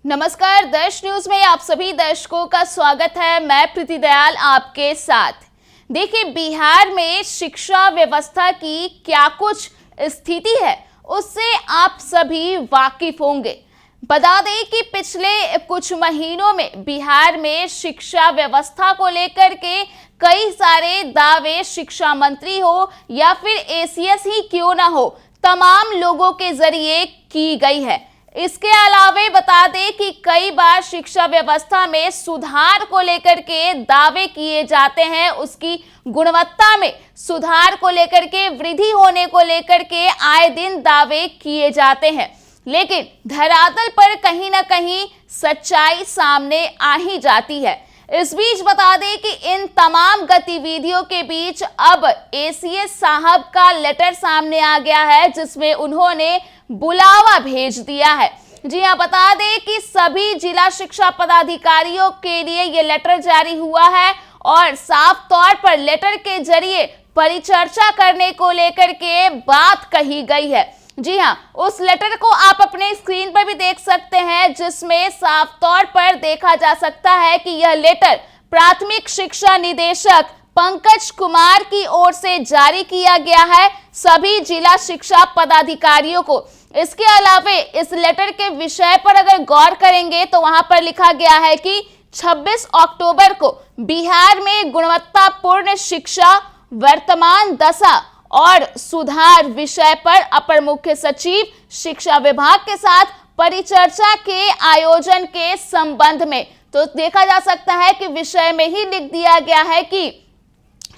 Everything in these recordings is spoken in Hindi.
नमस्कार, दर्श न्यूज में आप सभी दर्शकों का स्वागत है। मैं प्रीति दयाल आपके साथ। देखिए, बिहार में शिक्षा व्यवस्था की क्या कुछ स्थिति है उससे आप सभी वाकिफ होंगे। बता दें कि पिछले कुछ महीनों में बिहार में शिक्षा व्यवस्था को लेकर के कई सारे दावे शिक्षा मंत्री हो या फिर एसीएस ही क्यों ना हो, तमाम लोगों के जरिए की गई है। इसके अलावे बता दें कि कई बार शिक्षा व्यवस्था में सुधार को लेकर के दावे किए जाते हैं, उसकी गुणवत्ता में सुधार को लेकर के, वृद्धि होने को लेकर के आए दिन दावे किए जाते हैं, लेकिन धरातल पर कहीं ना कहीं सच्चाई सामने आ ही जाती है। इस बीच बता दें कि इन तमाम गतिविधियों के बीच अब एसीएस साहब का लेटर सामने आ गया है, जिसमें उन्होंने बुलावा भेज दिया है। जी हां, बता दें कि सभी जिला शिक्षा पदाधिकारियों के लिए ये लेटर जारी हुआ है और साफ तौर पर लेटर के जरिए परिचर्चा करने को लेकर के बात कही गई है। जी हां, उस लेटर को आप अपने स्क्रीन पर भी देख सकते हैं, जिसमें साफ तौर पर देखा जा सकता है कि यह लेटर प्राथमिक शिक्षा निदेशक पंकज कुमार की ओर से जारी किया गया है सभी जिला शिक्षा पदाधिकारियों को। इसके अलावा इस लेटर के विषय पर अगर गौर करेंगे तो वहां पर लिखा गया है कि 26 अक्टूबर को बिहार में गुणवत्तापूर्ण शिक्षा, वर्तमान दशा और सुधार विषय पर अपर मुख्य सचिव शिक्षा विभाग के साथ परिचर्चा के आयोजन के संबंध में। तो देखा जा सकता है कि विषय में ही लिख दिया गया है कि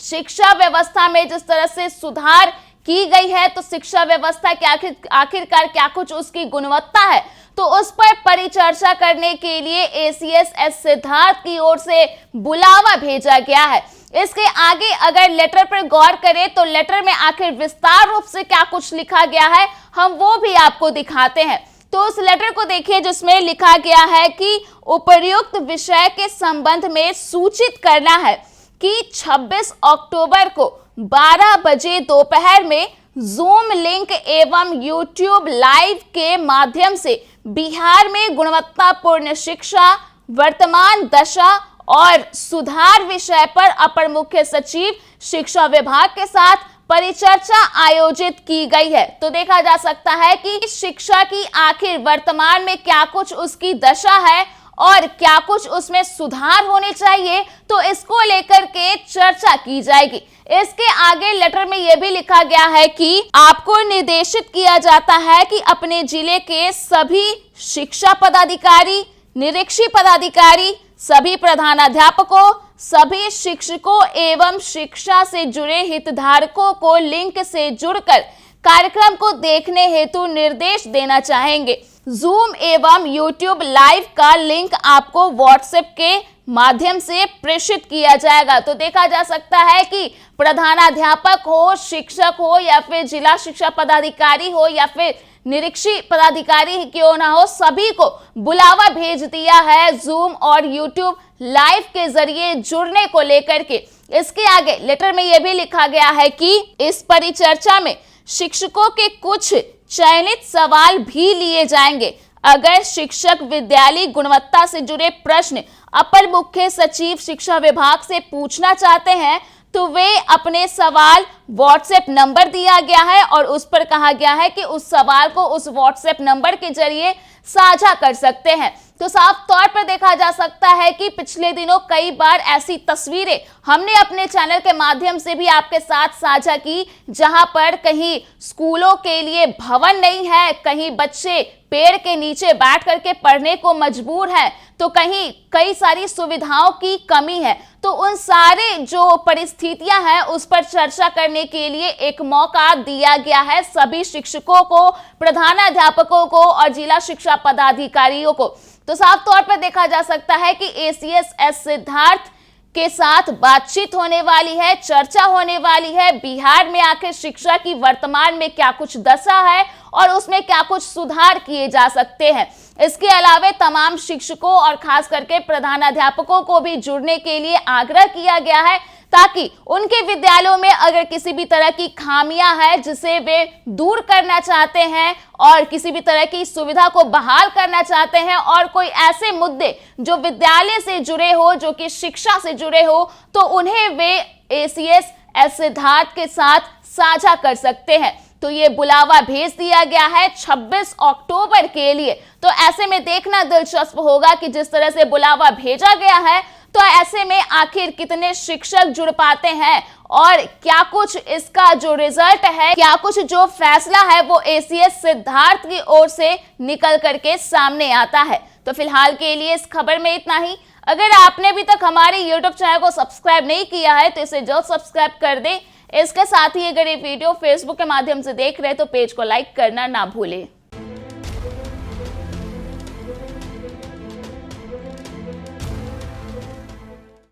शिक्षा व्यवस्था में जिस तरह से सुधार की गई है, तो शिक्षा व्यवस्था के आखिरकार क्या कुछ उसकी गुणवत्ता है, तो उस पर परिचर्चा करने के लिए एसीएस एस सिद्धार्थ की ओर से बुलावा भेजा गया है। इसके आगे अगर लेटर पर गौर करें तो लेटर में आखिर विस्तार रूप से क्या कुछ लिखा गया है, हम वो भी आपको दिखाते हैं। तो उस लेटर को देखिए, जिसमें लिखा गया है कि उपर्युक्त विषय के संबंध में सूचित करना है कि 26 अक्टूबर को 12 बजे दोपहर में जूम लिंक एवं यूट्यूब लाइव के माध्यम से बिहार में गुणवत्तापूर्ण शिक्षा, वर्तमान दशा और सुधार विषय पर अपर मुख्य सचिव शिक्षा विभाग के साथ परिचर्चा आयोजित की गई है। तो देखा जा सकता है कि शिक्षा की आखिर वर्तमान में क्या कुछ उसकी दशा है और क्या कुछ उसमें सुधार होने चाहिए, तो इसको लेकर के चर्चा की जाएगी। इसके आगे लेटर में यह भी लिखा गया है कि आपको निर्देशित किया जाता है कि अपने जिले के सभी शिक्षा पदाधिकारी, निरीक्षी पदाधिकारी, सभी प्रधानाध्यापकों, सभी शिक्षकों एवं शिक्षा से जुड़े हितधारकों को लिंक से जुड़कर कार्यक्रम को देखने हेतु निर्देश देना चाहेंगे। जूम एवं यूट्यूब लाइव का लिंक आपको व्हाट्सएप के माध्यम से प्रेषित किया जाएगा। तो देखा जा सकता है कि प्रधानाध्यापक हो, शिक्षक हो या फिर जिला शिक्षा पदाधिकारी हो या फिर निरीक्षी पदाधिकारी क्यों ना हो, सभी को बुलावा भेज दिया है जूम और यूट्यूब लाइव के जरिए जुड़ने को लेकर के। इसके आगे लेटर में यह भी लिखा गया है कि इस परिचर्चा में शिक्षकों के कुछ चयनित सवाल भी लिए जाएंगे। अगर शिक्षक विद्यालय गुणवत्ता से जुड़े प्रश्न अपर मुख्य सचिव शिक्षा विभाग से पूछना चाहते हैं तो वे अपने सवाल व्हाट्सएप नंबर दिया गया है और उस पर कहा गया है कि उस सवाल को उस व्हाट्सएप नंबर के जरिए साझा कर सकते हैं। तो साफ तौर पर देखा जा सकता है कि पिछले दिनों कई बार ऐसी तस्वीरें हमने अपने चैनल के माध्यम से भी आपके साथ साझा की, जहां पर कहीं स्कूलों के लिए भवन नहीं है, कहीं बच्चे पेड़ के नीचे बैठ करके पढ़ने को मजबूर हैं, तो कहीं कई सारी सुविधाओं की कमी है। तो उन सारे जो परिस्थितियां हैं उस पर चर्चा करने के लिए एक मौका दिया गया है सभी शिक्षकों को, प्रधानाध्यापकों को और जिला शिक्षा पदाधिकारियों को। तो साफ तौर पर देखा जा सकता है कि एसीएस एस सिद्धार्थ के साथ बातचीत होने वाली है, चर्चा होने वाली है। बिहार में आखिर शिक्षा की वर्तमान में क्या कुछ दशा है और उसमें क्या कुछ सुधार किए जा सकते हैं। इसके अलावा तमाम शिक्षकों और खास करके प्रधानाध्यापकों को भी जुड़ने के लिए आग्रह किया गया है, ताकि उनके विद्यालयों में अगर किसी भी तरह की खामियां हैं जिसे वे दूर करना चाहते हैं और किसी भी तरह की सुविधा को बहाल करना चाहते हैं और कोई ऐसे मुद्दे जो विद्यालय से जुड़े हो, जो कि शिक्षा से जुड़े हो, तो उन्हें वे एसीएस एस सिद्धार्थ के साथ साझा कर सकते हैं। तो ये बुलावा भेज दिया गया है 26 अक्टूबर के लिए। तो ऐसे में देखना दिलचस्प होगा कि जिस तरह से बुलावा भेजा गया है, तो ऐसे में आखिर कितने शिक्षक जुड़ पाते हैं और क्या कुछ इसका जो रिजल्ट है, क्या कुछ जो फैसला है वो एसीएस सिद्धार्थ की ओर से निकल करके सामने आता है। तो फिलहाल के लिए इस खबर में इतना ही। अगर आपने अभी तक हमारे YouTube चैनल को सब्सक्राइब नहीं किया है तो इसे जल्द सब्सक्राइब कर दें। इसके साथ ही अगर ये वीडियो फेसबुक के माध्यम से देख रहे हैं तो पेज को लाइक करना ना भूलें।